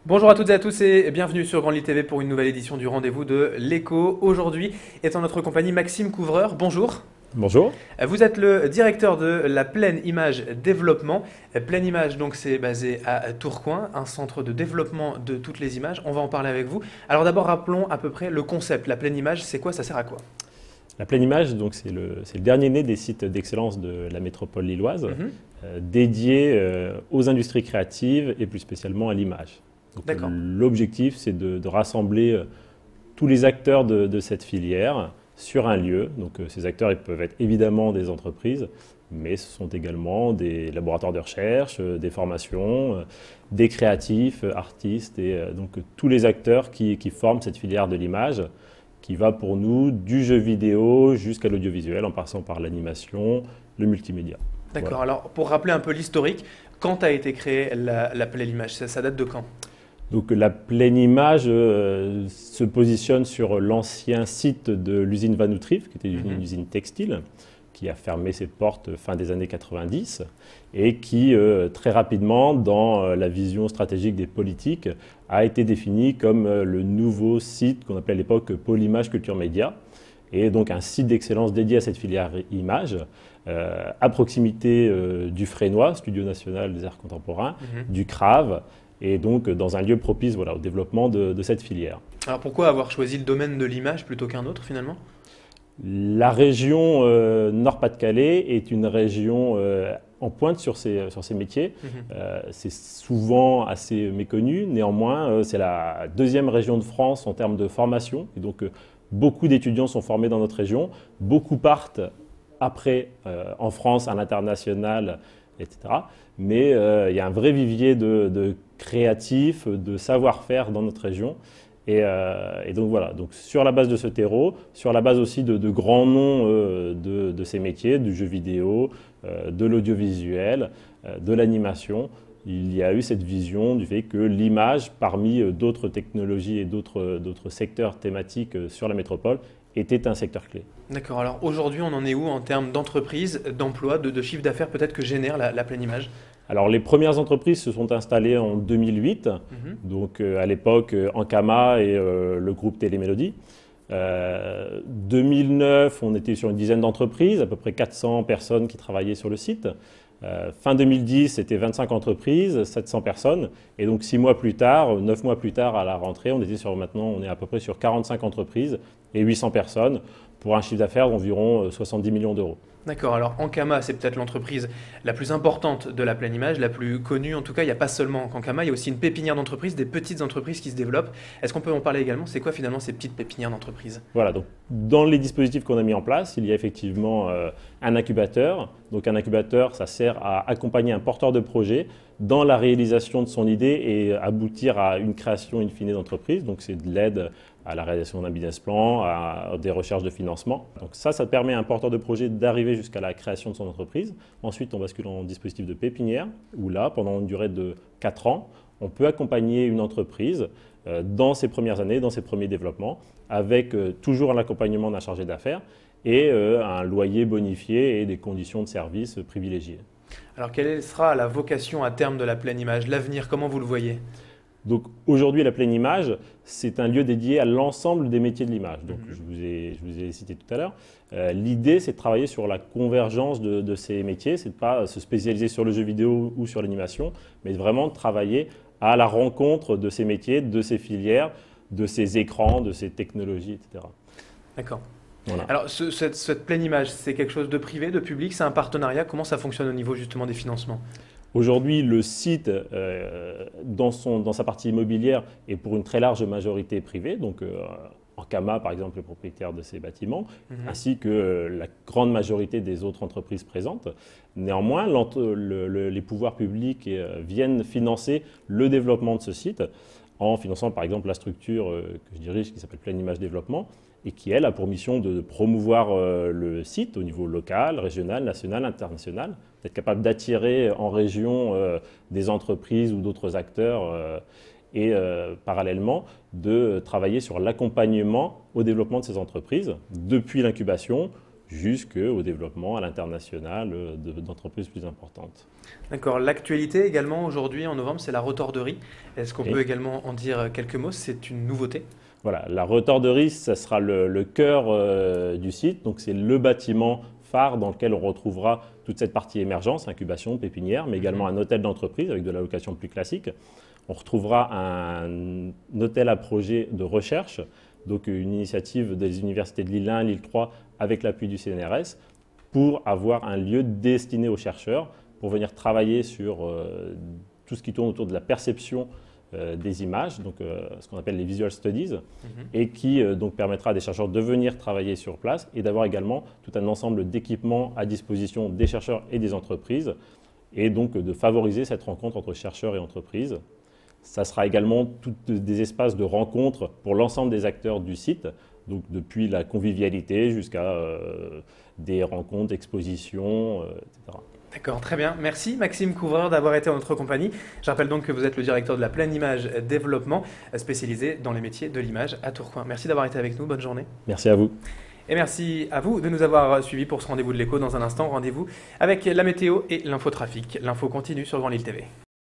Bonjour à toutes et à tous et bienvenue sur Grand Lille TV pour une nouvelle édition du rendez-vous de l'écho. Aujourd'hui est en notre compagnie Maxime Couvreur. Bonjour. Bonjour. Vous êtes le directeur de la Pleine Image Développement. Pleine Image, donc c'est basé à Tourcoing, un centre de développement de toutes les images. On va en parler avec vous. Alors d'abord rappelons à peu près le concept. La Pleine Image, c'est quoi? Ça sert à quoi? La Pleine Image, donc c'est le dernier né des sites d'excellence de la métropole lilloise, Mhm. dédié aux industries créatives et plus spécialement à l'image. Donc, D'accord. l'objectif, c'est de rassembler tous les acteurs de cette filière sur un lieu. Donc ces acteurs, ils peuvent être évidemment des entreprises, mais ce sont également des laboratoires de recherche, des formations, des créatifs, artistes, et donc tous les acteurs qui forment cette filière de l'image, qui va pour nous du jeu vidéo jusqu'à l'audiovisuel, en passant par l'animation, le multimédia. D'accord. Voilà. Alors pour rappeler un peu l'historique, quand a été créée la Pleine Image? Ça date de quand? Donc la Pleine Image se positionne sur l'ancien site de l'usine Vanoutrief, qui était une usine textile, qui a fermé ses portes fin des années 90 et qui, très rapidement, dans la vision stratégique des politiques, a été défini comme le nouveau site qu'on appelait à l'époque Pôle Image Culture Média, et donc un site d'excellence dédié à cette filière image, à proximité du Frénois, Studio National des Arts Contemporains, du CRAV, et donc dans un lieu propice, voilà, au développement de cette filière. Alors pourquoi avoir choisi le domaine de l'image plutôt qu'un autre finalement? La région Nord-Pas-de-Calais est une région en pointe sur ces métiers. C'est souvent assez méconnu. Néanmoins, c'est la deuxième région de France en termes de formation. Et donc, beaucoup d'étudiants sont formés dans notre région. Beaucoup partent après en France, à l'international, etc. Mais il y a un vrai vivier de créatifs, de savoir-faire dans notre région. Et donc voilà, donc sur la base de ce terreau, sur la base aussi de grands noms de ces métiers, du jeu vidéo, de l'audiovisuel, de l'animation, il y a eu cette vision du fait que l'image, parmi d'autres technologies et d'autres secteurs thématiques sur la métropole, était un secteur clé. D'accord, alors aujourd'hui on en est où en termes d'entreprise, d'emploi, de chiffre d'affaires peut-être que génère la Pleine Image? Alors les premières entreprises se sont installées en 2008, donc à l'époque Ankama et le groupe Télémélodie. 2009, on était sur une dizaine d'entreprises, à peu près 400 personnes qui travaillaient sur le site. Fin 2010, c'était 25 entreprises, 700 personnes. Et donc 6 mois plus tard, 9 mois plus tard à la rentrée, maintenant on est à peu près sur 45 entreprises et 800 personnes pour un chiffre d'affaires d'environ 70 millions d'euros. D'accord, alors Ankama, c'est peut-être l'entreprise la plus importante de la Pleine Image, la plus connue en tout cas. Il n'y a pas seulement Ankama, il y a aussi une pépinière d'entreprises, des petites entreprises qui se développent. Est-ce qu'on peut en parler également? C'est quoi finalement ces petites pépinières d'entreprises? Voilà, donc dans les dispositifs qu'on a mis en place, il y a effectivement un incubateur. Donc un incubateur, ça sert à accompagner un porteur de projet dans la réalisation de son idée et aboutir à une création in fine d'entreprise. Donc c'est de l'aide à la réalisation d'un business plan, à des recherches de financement. Donc ça permet à un porteur de projet d'arriver jusqu'à la création de son entreprise. Ensuite, on bascule en dispositif de pépinière, où là, pendant une durée de 4 ans, on peut accompagner une entreprise dans ses premières années, dans ses premiers développements, avec toujours l'accompagnement d'un chargé d'affaires et un loyer bonifié et des conditions de service privilégiées. Alors quelle sera la vocation à terme de la Pleine Image? L'avenir, comment vous le voyez? Donc aujourd'hui, la Pleine Image, c'est un lieu dédié à l'ensemble des métiers de l'image. Donc je vous ai cité tout à l'heure. L'idée, c'est de travailler sur la convergence de ces métiers. C'est de ne pas se spécialiser sur le jeu vidéo ou sur l'animation, mais vraiment de travailler à la rencontre de ces métiers, de ces filières, de ces écrans, de ces technologies, etc. D'accord. Voilà. Alors cette Pleine Image, c'est quelque chose de privé, de public, c'est un partenariat? Comment ça fonctionne au niveau justement des financements? Aujourd'hui, le site, dans sa partie immobilière, est pour une très large majorité privée, donc Ankama, par exemple, le propriétaire de ces bâtiments, ainsi que la grande majorité des autres entreprises présentes. Néanmoins, les pouvoirs publics viennent financer le développement de ce site en finançant par exemple la structure que je dirige qui s'appelle Pleine Image Développement et qui, elle, a pour mission de promouvoir le site au niveau local, régional, national, international, d'être capable d'attirer en région des entreprises ou d'autres acteurs et parallèlement de travailler sur l'accompagnement au développement de ces entreprises depuis l'incubation jusqu'au développement à l'international d'entreprises plus importantes. D'accord. L'actualité également aujourd'hui en novembre, c'est la retorderie. Est-ce qu'on peut également en dire quelques mots? C'est une nouveauté. Voilà, la retorderie, ça sera le cœur du site. Donc c'est le bâtiment phare dans lequel on retrouvera toute cette partie émergence, incubation, pépinière, mais également un hôtel d'entreprise avec de la location plus classique. On retrouvera un hôtel à projet de recherche, donc une initiative des universités de Lille 1, Lille 3 avec l'appui du CNRS pour avoir un lieu destiné aux chercheurs pour venir travailler sur tout ce qui tourne autour de la perception des images, donc ce qu'on appelle les visual studies, et qui donc permettra à des chercheurs de venir travailler sur place et d'avoir également tout un ensemble d'équipements à disposition des chercheurs et des entreprises, et donc de favoriser cette rencontre entre chercheurs et entreprises. Ça sera également des espaces de rencontre pour l'ensemble des acteurs du site, donc depuis la convivialité jusqu'à des rencontres, expositions, etc. D'accord, très bien. Merci Maxime Couvreur d'avoir été en notre compagnie. Je rappelle donc que vous êtes le directeur de la Pleine Image Développement, spécialisé dans les métiers de l'image à Tourcoing. Merci d'avoir été avec nous, bonne journée. Merci à vous. Et merci à vous de nous avoir suivis pour ce rendez-vous de l'écho. Dans un instant, rendez-vous avec la météo et l'infotrafic. L'info continue sur Grand Lille TV.